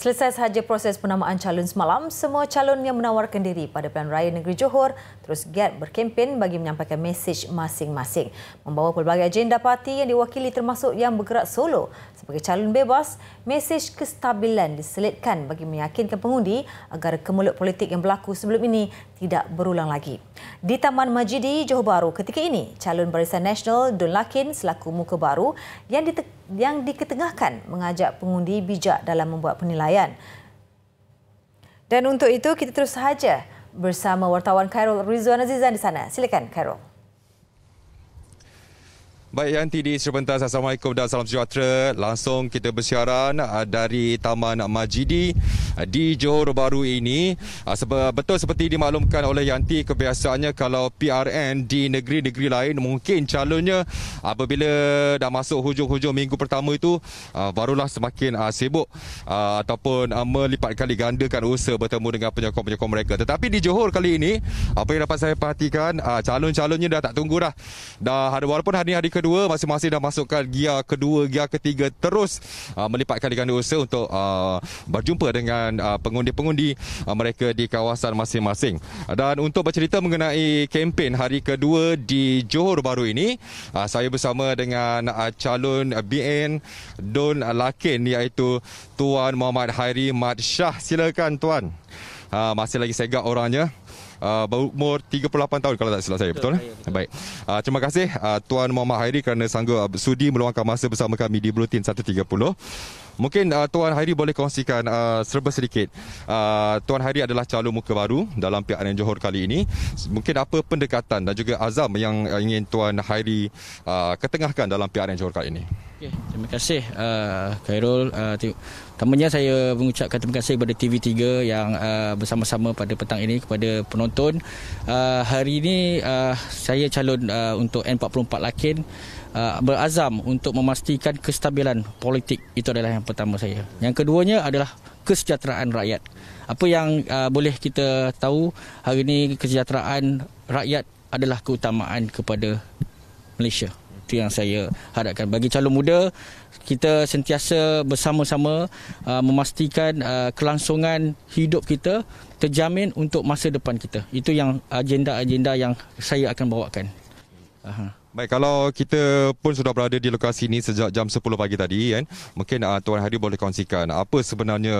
Selesai sahaja proses penamaan calon semalam, semua calon yang menawarkan diri pada Pilihan Raya Negeri Johor terus giat berkempen bagi menyampaikan mesej masing-masing. Membawa pelbagai agenda parti yang diwakili termasuk yang bergerak solo sebagai calon bebas, mesej kestabilan diselitkan bagi meyakinkan pengundi agar kemelut politik yang berlaku sebelum ini tidak berulang lagi. Di Taman Majidi, Johor Bahru ketika ini, calon Barisan Nasional Don Lakin selaku muka baru yang diketengahkan mengajak pengundi bijak dalam membuat penilaian. Dan untuk itu kita terus sahaja bersama wartawan Khairul Rizwan Azizan di sana. Silakan Khairul. Baik Yanti di Sri Pentas, Assalamualaikum dan salam sejahtera. Langsung kita bersiaran dari Taman Majidi di Johor Bahru ini. Betul seperti dimaklumkan oleh Yanti, kebiasaannya kalau PRN di negeri-negeri lain mungkin calonnya apabila dah masuk hujung-hujung minggu pertama itu barulah semakin sibuk ataupun melipat kali gandakan usaha bertemu dengan penyokong-penyokong mereka. Tetapi di Johor kali ini, apa yang dapat saya perhatikan, calon-calonnya dah tak tunggu dah. Walaupun hari kedua masing-masing dah masukkan gear kedua, gear ketiga, terus melipat kali ganda usaha untuk berjumpa dengan pengundi-pengundi mereka di kawasan masing-masing. Dan untuk bercerita mengenai kempen hari kedua di Johor Bahru ini, saya bersama dengan calon BN Don Lakin iaitu Tuan Muhammad Hairi Mat Shah. Silakan Tuan. Masih lagi segak orangnya. Berumur 38 tahun kalau tak silap saya, betul? Baik. Terima kasih Tuan Muhammad Hairi kerana sanggup sudi meluangkan masa bersama kami di Buletin 130. Mungkin Tuan Hairi boleh kongsikan serba sedikit. Tuan Hairi adalah calon muka baru dalam PRN Johor kali ini. Mungkin apa pendekatan dan juga azam yang ingin Tuan Hairi ketengahkan dalam PRN Johor kali ini? Okay, terima kasih Khairul. Pertamanya saya mengucapkan terima kasih kepada TV3 yang bersama-sama pada petang ini kepada penonton. Hari ini saya calon untuk N44 Lakin berazam untuk memastikan kestabilan politik. Itu adalah yang pertama saya. Yang keduanya adalah kesejahteraan rakyat. Apa yang boleh kita tahu hari ini, kesejahteraan rakyat adalah keutamaan kepada Malaysia. Itu yang saya harapkan. Bagi calon muda, kita sentiasa bersama-sama memastikan kelangsungan hidup kita terjamin untuk masa depan kita. Itu yang agenda-agenda yang saya akan bawakan. Baik, kalau kita pun sudah berada di lokasi ini sejak jam 10 pagi tadi, kan? Mungkin Tuan Hairi boleh kongsikan apa sebenarnya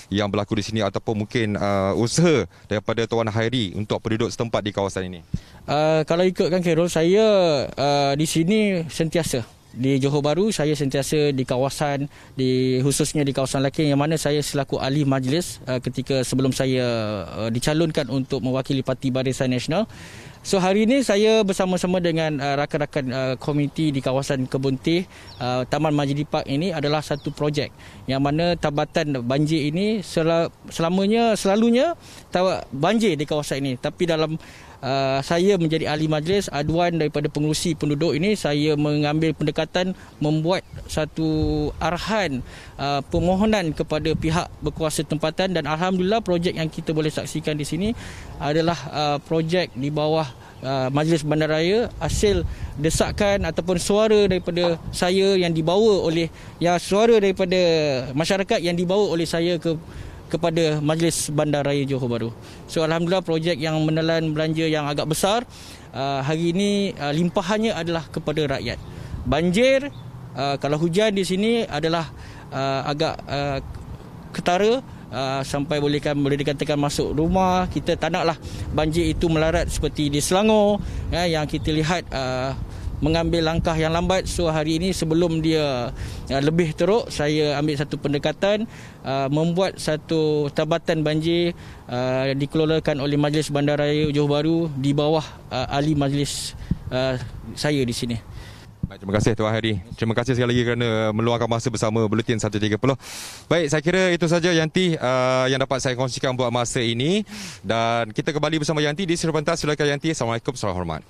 yang berlaku di sini ataupun mungkin usaha daripada Tuan Hairi untuk penduduk setempat di kawasan ini. Kalau ikutkan Khairul, saya di sini sentiasa di Johor Bahru, saya sentiasa di kawasan, khususnya di kawasan Lakin, yang mana saya selaku ahli majlis ketika sebelum saya dicalonkan untuk mewakili Parti Barisan Nasional. So hari ini saya bersama-sama dengan rakan-rakan komiti di kawasan Kebun Teh, Taman Majidi Park ini adalah satu projek yang mana tabatan banjir ini selalunya banjir di kawasan ini. Tapi dalam saya menjadi ahli majlis, aduan daripada pengerusi penduduk ini, saya mengambil pendekatan membuat satu arahan permohonan kepada pihak berkuasa tempatan, dan alhamdulillah projek yang kita boleh saksikan di sini adalah projek di bawah Majlis Bandaraya. Hasil desakan ataupun suara daripada saya yang dibawa oleh suara daripada masyarakat yang dibawa oleh saya kepada Majlis Bandaraya Johor Bahru. So alhamdulillah projek yang menelan belanja yang agak besar hari ini limpahannya adalah kepada rakyat. Banjir kalau hujan di sini adalah agak ketara, sampai boleh dikatakan masuk rumah. Kita tak naklah banjir itu melarat seperti di Selangor yang kita lihat mengambil langkah yang lambat. So hari ini sebelum dia lebih teruk, saya ambil satu pendekatan membuat satu tabatan banjir dikelolakan oleh Majlis Bandaraya Johor Bahru di bawah ahli majlis saya di sini. Baik, terima kasih Tuan Hairi. Terima kasih sekali lagi kerana meluangkan masa bersama Buletin 130. Baik, saya kira itu saja Yanti yang dapat saya kongsikan buat masa ini, dan kita kembali bersama Yanti di Sri Pentas. Silakan Yanti. Assalamualaikum, salam hormat.